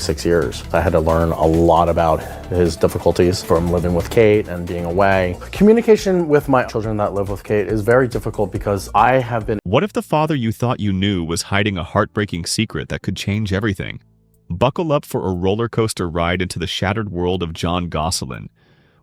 6 years. I had to learn a lot about his difficulties from living with Kate and being away. Communication with my children that live with Kate is very difficult because I have been... What if the father you thought you knew was hiding a heartbreaking secret that could change everything? Buckle up for a roller coaster ride into the shattered world of Jon Gosselin,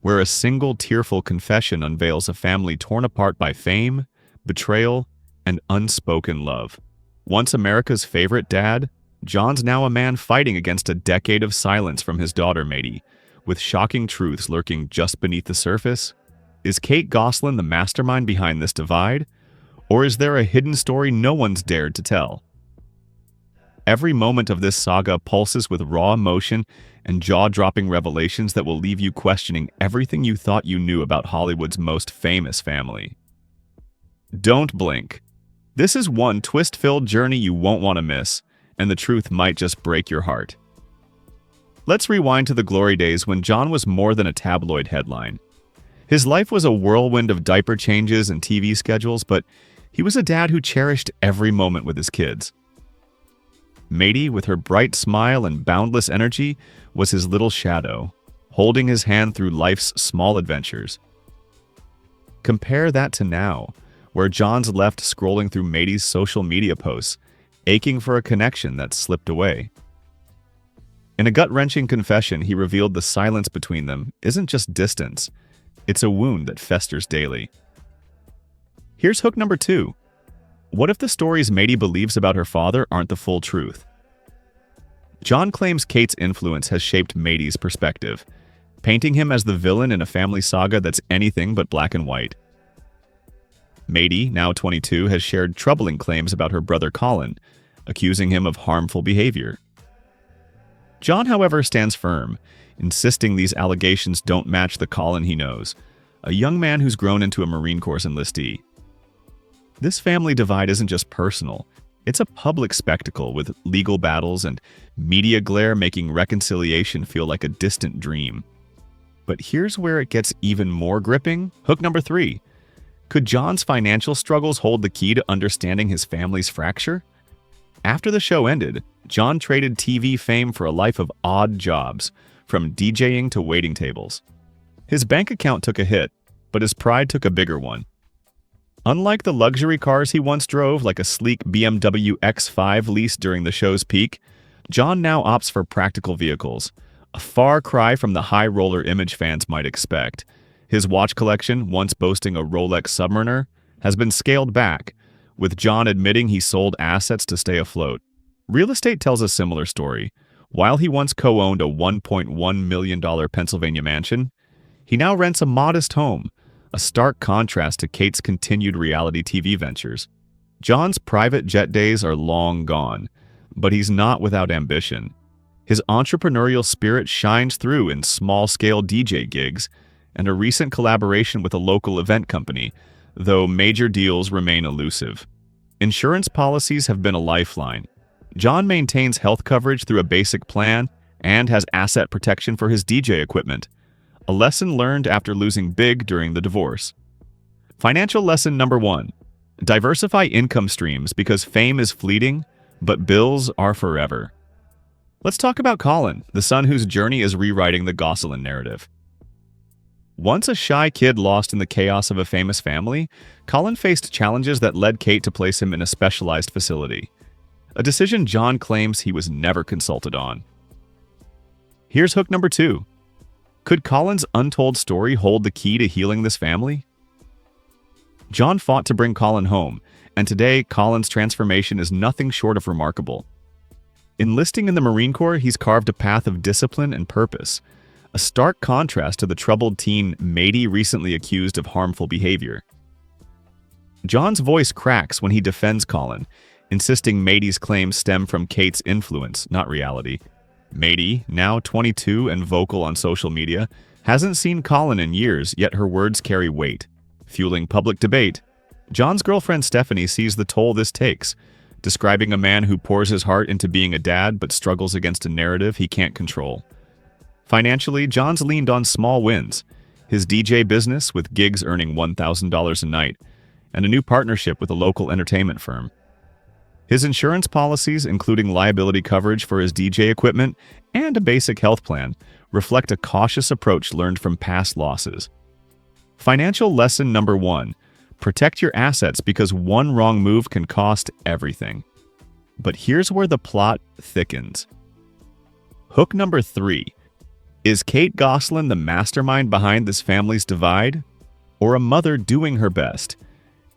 where a single tearful confession unveils a family torn apart by fame, betrayal, and unspoken love. Once America's favorite dad, Jon's now a man fighting against a decade of silence from his daughter, Matey, with shocking truths lurking just beneath the surface. Is Kate Gosselin the mastermind behind this divide? Or is there a hidden story no one's dared to tell? Every moment of this saga pulses with raw emotion and jaw-dropping revelations that will leave you questioning everything you thought you knew about Hollywood's most famous family. Don't blink. This is one twist-filled journey you won't want to miss, and the truth might just break your heart. Let's rewind to the glory days when Jon was more than a tabloid headline. His life was a whirlwind of diaper changes and TV schedules, but he was a dad who cherished every moment with his kids. Matey, with her bright smile and boundless energy, was his little shadow, holding his hand through life's small adventures. Compare that to now, where Jon's left scrolling through Matey's social media posts, aching for a connection that slipped away. In a gut-wrenching confession, he revealed the silence between them isn't just distance, it's a wound that festers daily. Here's hook number 2. What if the stories Matey believes about her father aren't the full truth? Jon claims Kate's influence has shaped Matey's perspective, painting him as the villain in a family saga that's anything but black and white. Matey, now 22, has shared troubling claims about her brother Colin, accusing him of harmful behavior. Jon, however, stands firm, insisting these allegations don't match the Colin he knows, a young man who's grown into a Marine Corps enlistee. This family divide isn't just personal, it's a public spectacle with legal battles and media glare making reconciliation feel like a distant dream. But here's where it gets even more gripping. Hook number 3. Could Jon's financial struggles hold the key to understanding his family's fracture? After the show ended, Jon traded TV fame for a life of odd jobs, from DJing to waiting tables. His bank account took a hit, but his pride took a bigger one. Unlike the luxury cars he once drove, like a sleek BMW X5 leased during the show's peak, Jon now opts for practical vehicles, a far cry from the high-roller image fans might expect. His watch collection, once boasting a Rolex Submariner, has been scaled back, with Jon admitting he sold assets to stay afloat. Real estate tells a similar story. While he once co-owned a $1.1 million Pennsylvania mansion, he now rents a modest home, a stark contrast to Kate's continued reality TV ventures. Jon's private jet days are long gone, but he's not without ambition. His entrepreneurial spirit shines through in small-scale DJ gigs and a recent collaboration with a local event company, though major deals remain elusive. Insurance policies have been a lifeline. Jon maintains health coverage through a basic plan and has asset protection for his DJ equipment, a lesson learned after losing big during the divorce. Financial lesson number 1. Diversify income streams because fame is fleeting, but bills are forever. Let's talk about Colin, the son whose journey is rewriting the Gosselin narrative. Once a shy kid lost in the chaos of a famous family, Colin faced challenges that led Kate to place him in a specialized facility, a decision Jon claims he was never consulted on. Here's hook number 2. Could Colin's untold story hold the key to healing this family? Jon fought to bring Colin home, and today Colin's transformation is nothing short of remarkable. Enlisting in the Marine Corps, he's carved a path of discipline and purpose, a stark contrast to the troubled teen Matey recently accused of harmful behavior. Jon's voice cracks when he defends Colin, insisting Matey's claims stem from Kate's influence, not reality. Matey, now 22 and vocal on social media, hasn't seen Colin in years, yet her words carry weight, fueling public debate. Jon's girlfriend Stephanie sees the toll this takes, describing a man who pours his heart into being a dad but struggles against a narrative he can't control. Financially, Jon's leaned on small wins, his DJ business with gigs earning $1,000 a night, and a new partnership with a local entertainment firm. His insurance policies, including liability coverage for his DJ equipment and a basic health plan, reflect a cautious approach learned from past losses. Financial lesson number 1: protect your assets because one wrong move can cost everything. But here's where the plot thickens. Hook number 3: is Kate Gosselin the mastermind behind this family's divide, or a mother doing her best?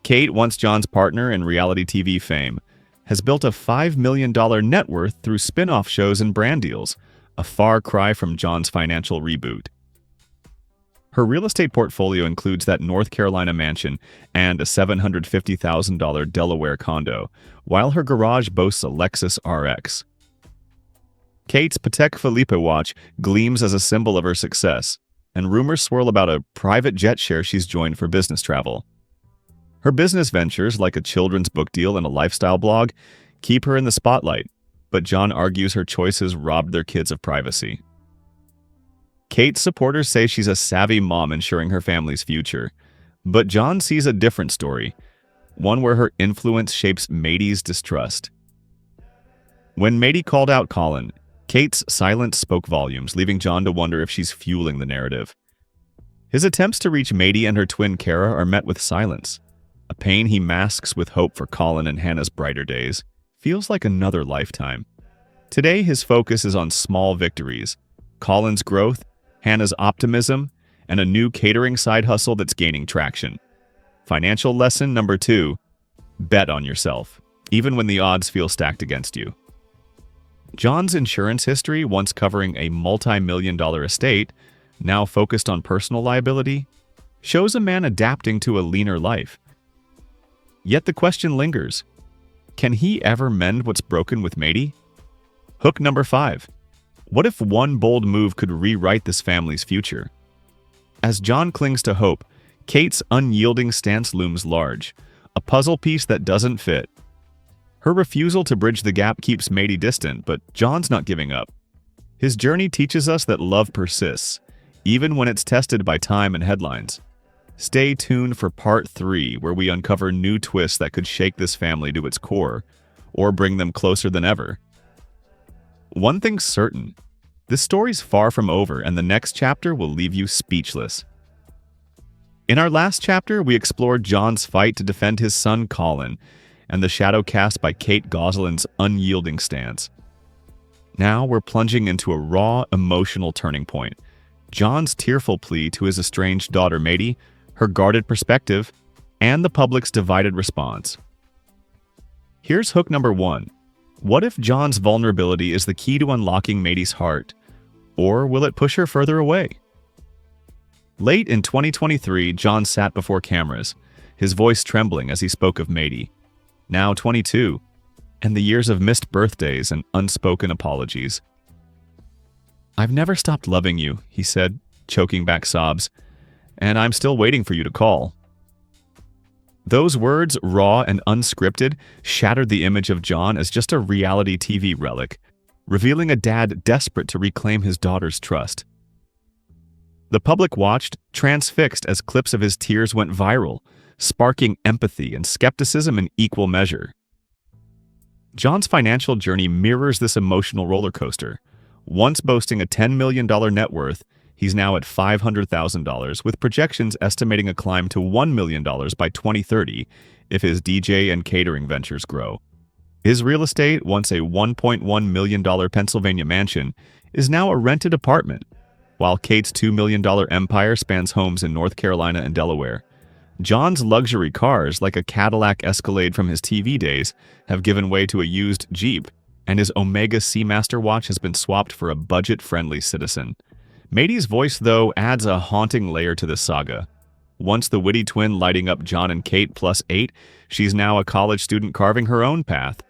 Kate, once Jon's partner in reality TV fame, has built a $5 million net worth through spin-off shows and brand deals, a far cry from Jon's financial reboot. Her real estate portfolio includes that North Carolina mansion and a $750,000 Delaware condo, while her garage boasts a Lexus RX. Kate's Patek Philippe watch gleams as a symbol of her success, and rumors swirl about a private jet share she's joined for business travel. Her business ventures, like a children's book deal and a lifestyle blog, keep her in the spotlight, but Jon argues her choices robbed their kids of privacy. Kate's supporters say she's a savvy mom ensuring her family's future, but Jon sees a different story, one where her influence shapes Mady's distrust. When Mady called out Colin, Kate's silence spoke volumes, leaving Jon to wonder if she's fueling the narrative. His attempts to reach Mady and her twin Kara are met with silence. A pain he masks with hope for Colin and Hannah's brighter days. Feels like another lifetime. Today, his focus is on small victories: Colin's growth, Hannah's optimism, and a new catering side hustle that's gaining traction. Financial lesson number 2: bet on yourself, even when the odds feel stacked against you. Jon's insurance history, once covering a multi-million-dollar estate, now focused on personal liability, shows a man adapting to a leaner life. Yet the question lingers: can he ever mend what's broken with Mady? Hook number 5: what if one bold move could rewrite this family's future? As Jon clings to hope, Kate's unyielding stance looms large, a puzzle piece that doesn't fit. Her refusal to bridge the gap keeps Mady distant, but Jon's not giving up. His journey teaches us that love persists, even when it's tested by time and headlines. Stay tuned for part 3, where we uncover new twists that could shake this family to its core, or bring them closer than ever. One thing's certain: this story's far from over, and the next chapter will leave you speechless. In our last chapter, we explored Jon's fight to defend his son Colin, and the shadow cast by Kate Gosselin's unyielding stance. Now we're plunging into a raw, emotional turning point: Jon's tearful plea to his estranged daughter Mady, her guarded perspective, and the public's divided response. Here's hook number 1. What if Jon's vulnerability is the key to unlocking Mady's heart? Or will it push her further away? Late in 2023, Jon sat before cameras, his voice trembling as he spoke of Mady, now 22, and the years of missed birthdays and unspoken apologies. "I've never stopped loving you," he said, choking back sobs, "and I'm still waiting for you to call." Those words, raw and unscripted, shattered the image of Jon as just a reality TV relic, revealing a dad desperate to reclaim his daughter's trust. The public watched, transfixed, as clips of his tears went viral, sparking empathy and skepticism in equal measure. Jon's financial journey mirrors this emotional roller coaster. Once boasting a $10 million net worth, he's now at $500,000, with projections estimating a climb to $1 million by 2030 if his DJ and catering ventures grow. His real estate, once a $1.1 million Pennsylvania mansion, is now a rented apartment, while Kate's $2 million empire spans homes in North Carolina and Delaware. Jon's luxury cars, like a Cadillac Escalade from his TV days, have given way to a used Jeep, and his Omega Seamaster watch has been swapped for a budget-friendly Citizen. Mady's voice, though, adds a haunting layer to this saga. Once the witty twin lighting up Jon and Kate +8, she's now a college student carving her own path.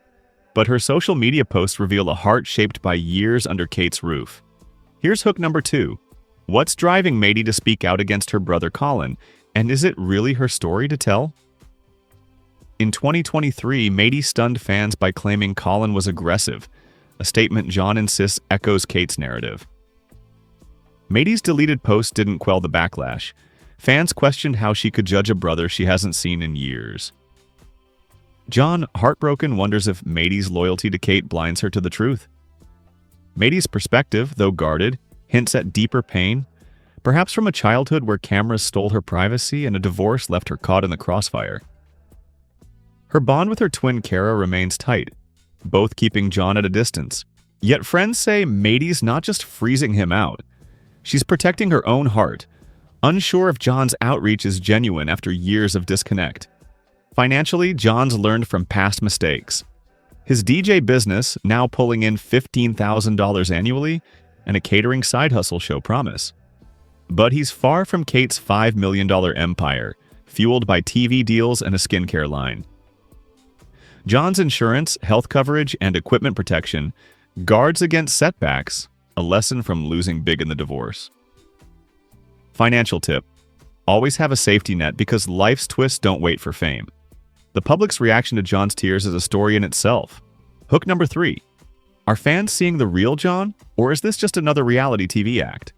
But her social media posts reveal a heart shaped by years under Kate's roof. Here's hook number 2. What's driving Mady to speak out against her brother Colin, and is it really her story to tell? In 2023, Mady stunned fans by claiming Colin was aggressive, a statement Jon insists echoes Kate's narrative. Mady's deleted post didn't quell the backlash. Fans questioned how she could judge a brother she hasn't seen in years. Jon, heartbroken, wonders if Mady's loyalty to Kate blinds her to the truth. Mady's perspective, though guarded, hints at deeper pain, perhaps from a childhood where cameras stole her privacy and a divorce left her caught in the crossfire. Her bond with her twin Kara remains tight, both keeping Jon at a distance. Yet friends say Mady's not just freezing him out. She's protecting her own heart, unsure if Jon's outreach is genuine after years of disconnect. Financially, Jon's learned from past mistakes. His DJ business, now pulling in $15,000 annually, and a catering side hustle show promise. But he's far from Kate's $5 million empire, fueled by TV deals and a skincare line. Jon's insurance, health coverage, and equipment protection guards against setbacks, a lesson from losing big in the divorce. Financial tip: always have a safety net because life's twists don't wait for fame. The public's reaction to Jon's tears is a story in itself. Hook number 3. Are fans seeing the real Jon, or is this just another reality TV act?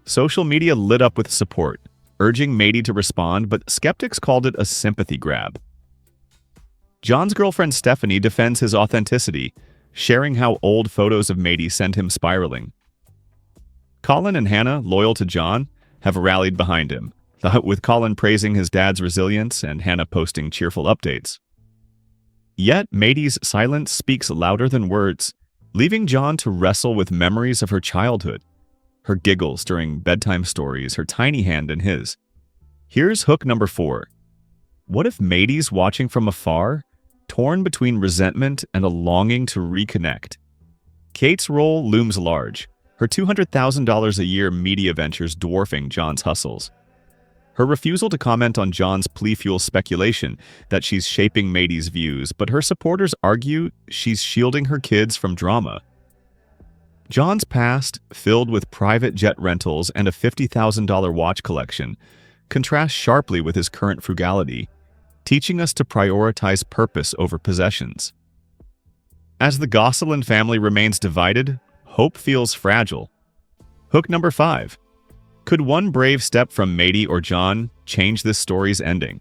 Social media lit up with support, urging Mady to respond, but skeptics called it a sympathy grab. Jon's girlfriend Stephanie defends his authenticity, sharing how old photos of Mady send him spiraling. Colin and Hannah, loyal to Jon, have rallied behind him, with Colin praising his dad's resilience and Hannah posting cheerful updates. Yet, Mady's silence speaks louder than words, leaving Jon to wrestle with memories of her childhood, her giggles during bedtime stories, her tiny hand in his. Here's hook number 4. What if Mady's watching from afar, torn between resentment and a longing to reconnect? Kate's role looms large, her $200,000 a year media ventures dwarfing Jon's hustles. Her refusal to comment on Jon's plea fuels speculation that she's shaping Mady's views, but her supporters argue she's shielding her kids from drama. Jon's past, filled with private jet rentals and a $50,000 watch collection, contrasts sharply with his current frugality, teaching us to prioritize purpose over possessions. As the Gosselin family remains divided, hope feels fragile. Hook number 5. Could one brave step from Mady or Jon change this story's ending?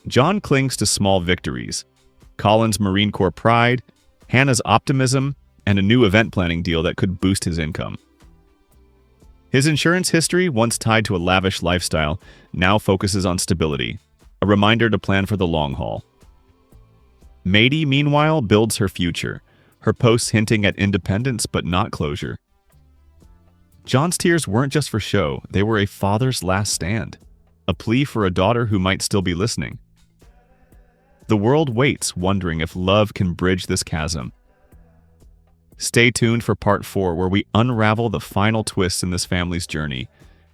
Jon clings to small victories: Colin's Marine Corps pride, Hannah's optimism, and a new event planning deal that could boost his income. His insurance history, once tied to a lavish lifestyle, now focuses on stability, a reminder to plan for the long haul. Mady, meanwhile, builds her future, her posts hinting at independence but not closure. Jon's tears weren't just for show, they were a father's last stand, a plea for a daughter who might still be listening. The world waits, wondering if love can bridge this chasm. Stay tuned for part 4, where we unravel the final twists in this family's journey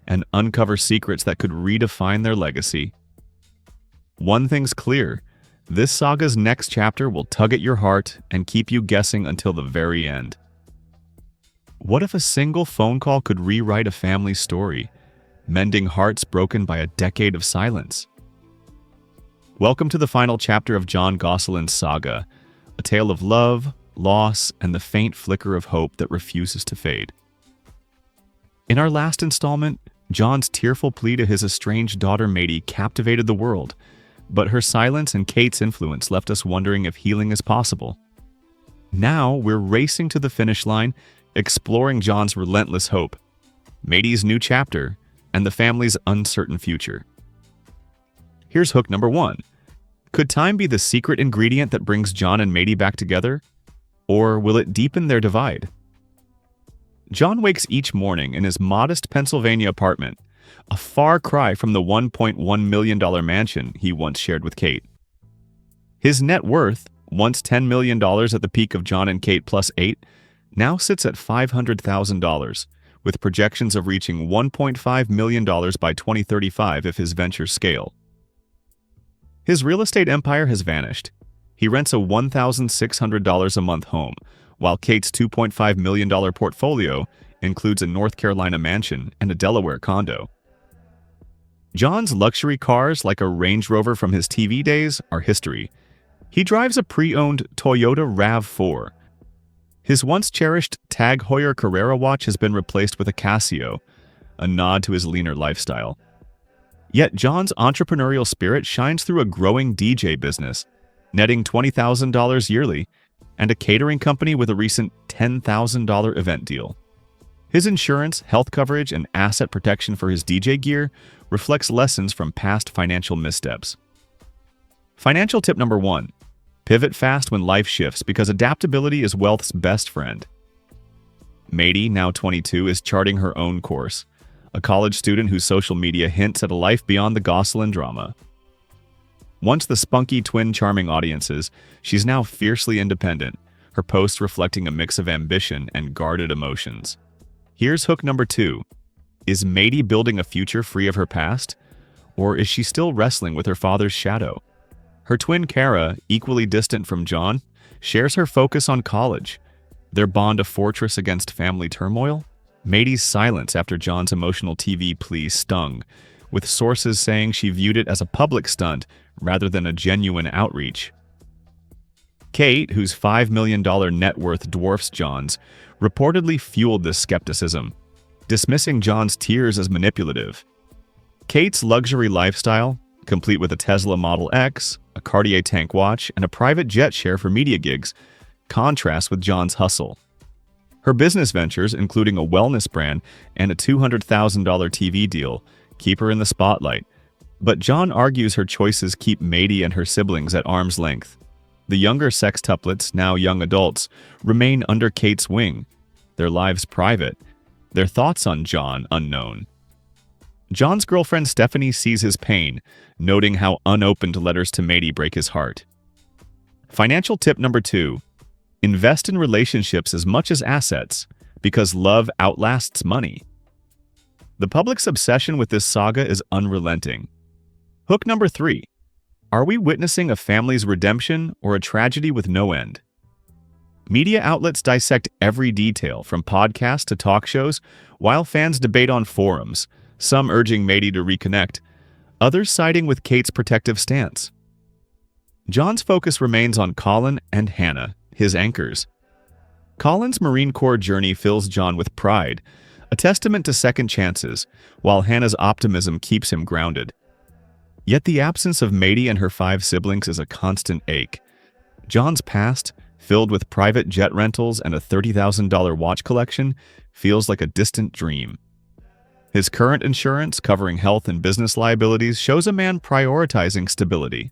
and uncover secrets that could redefine their legacy. One thing's clear: this saga's next chapter will tug at your heart and keep you guessing until the very end. What if a single phone call could rewrite a family's story, mending hearts broken by a decade of silence? Welcome to the final chapter of Jon Gosselin's saga, a tale of love, loss, and the faint flicker of hope that refuses to fade. In our last installment, Jon's tearful plea to his estranged daughter Mady captivated the world, but her silence and Kate's influence left us wondering if healing is possible. Now we're racing to the finish line, exploring Jon's relentless hope, Mady's new chapter, and the family's uncertain future. Here's hook number 1. Could time be the secret ingredient that brings Jon and Mady back together? Or will it deepen their divide? Jon wakes each morning in his modest Pennsylvania apartment, a far cry from the $1.1 million mansion he once shared with Kate. His net worth, once $10 million at the peak of Jon and Kate plus 8, now sits at $500,000, with projections of reaching $1.5 million by 2035 if his ventures scale. His real estate empire has vanished. He rents a $1,600 a month home, while Kate's $2.5 million portfolio includes a North Carolina mansion and a Delaware condo. Jon's luxury cars, like a Range Rover from his TV days, are history. He drives a pre-owned Toyota RAV4. His once cherished Tag Heuer Carrera watch has been replaced with a Casio, a nod to his leaner lifestyle. Yet Jon's entrepreneurial spirit shines through a growing DJ business, netting $20,000 yearly, and a catering company with a recent $10,000 event deal. His insurance, health coverage, and asset protection for his DJ gear reflects lessons from past financial missteps. Financial tip number 1. Pivot fast when life shifts because adaptability is wealth's best friend. Mady, now 22, is charting her own course, a college student whose social media hints at a life beyond the Gosselin drama. Once the spunky twin charming audiences, she's now fiercely independent, her posts reflecting a mix of ambition and guarded emotions. Here's hook number 2. Is Mady building a future free of her past? Or is she still wrestling with her father's shadow? Her twin Kara, equally distant from Jon, shares her focus on college. Their bond a fortress against family turmoil? Mady's silence after Jon's emotional TV plea stung, with sources saying she viewed it as a public stunt rather than a genuine outreach. Kate, whose $5 million net worth dwarfs Jon's, reportedly fueled this skepticism, dismissing Jon's tears as manipulative. Kate's luxury lifestyle, complete with a Tesla Model X, a Cartier tank watch, and a private jet share for media gigs, contrasts with Jon's hustle. Her business ventures, including a wellness brand and a $200,000 TV deal, keep her in the spotlight. But Jon argues her choices keep Mady and her siblings at arm's length. The younger sextuplets, now young adults, remain under Kate's wing, their lives private, their thoughts on Jon unknown. Jon's girlfriend Stephanie sees his pain, noting how unopened letters to Mady break his heart. Financial tip number 2. Invest in relationships as much as assets, because love outlasts money. The public's obsession with this saga is unrelenting. Hook number 3. Are we witnessing a family's redemption or a tragedy with no end? Media outlets dissect every detail, from podcasts to talk shows, while fans debate on forums, some urging Mady to reconnect, others siding with Kate's protective stance. Jon's focus remains on Colin and Hannah, his anchors. Colin's Marine Corps journey fills Jon with pride, a testament to second chances, while Hannah's optimism keeps him grounded. Yet the absence of Mady and her 5 siblings is a constant ache. Jon's past, filled with private jet rentals and a $30,000 watch collection, feels like a distant dream. His current insurance, covering health and business liabilities, shows a man prioritizing stability.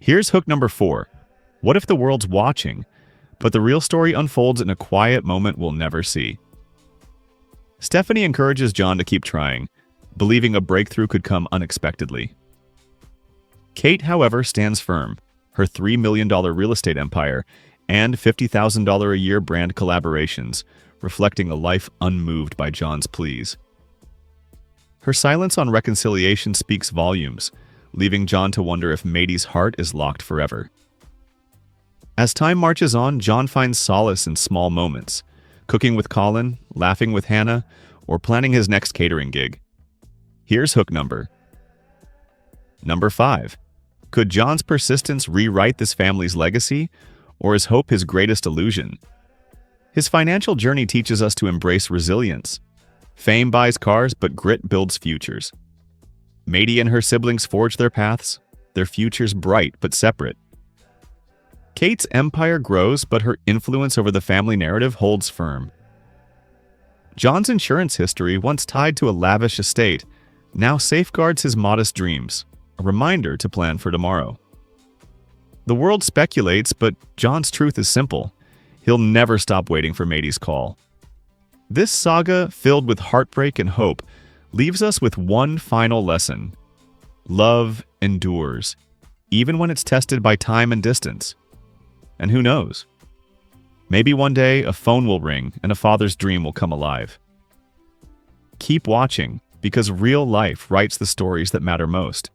Here's hook number 4. What if the world's watching, but the real story unfolds in a quiet moment we'll never see? Stephanie encourages Jon to keep trying, believing a breakthrough could come unexpectedly. Kate, however, stands firm, her $3 million real estate empire and $50,000 a year brand collaborations, reflecting a life unmoved by Jon's pleas. Her silence on reconciliation speaks volumes, leaving Jon to wonder if Mady's heart is locked forever. As time marches on, Jon finds solace in small moments, cooking with Colin, laughing with Hannah, or planning his next catering gig. Here's hook number 5. Could Jon's persistence rewrite this family's legacy, or is hope his greatest illusion? His financial journey teaches us to embrace resilience. Fame buys cars, but grit builds futures. Mady and her siblings forge their paths, their futures bright but separate. Kate's empire grows, but her influence over the family narrative holds firm. Jon's insurance history, once tied to a lavish estate, now safeguards his modest dreams, a reminder to plan for tomorrow. The world speculates, but Jon's truth is simple. He'll never stop waiting for Mady's call. This saga, filled with heartbreak and hope, leaves us with one final lesson. Love endures, even when it's tested by time and distance. And who knows? Maybe one day a phone will ring and a father's dream will come alive. Keep watching, because real life writes the stories that matter most.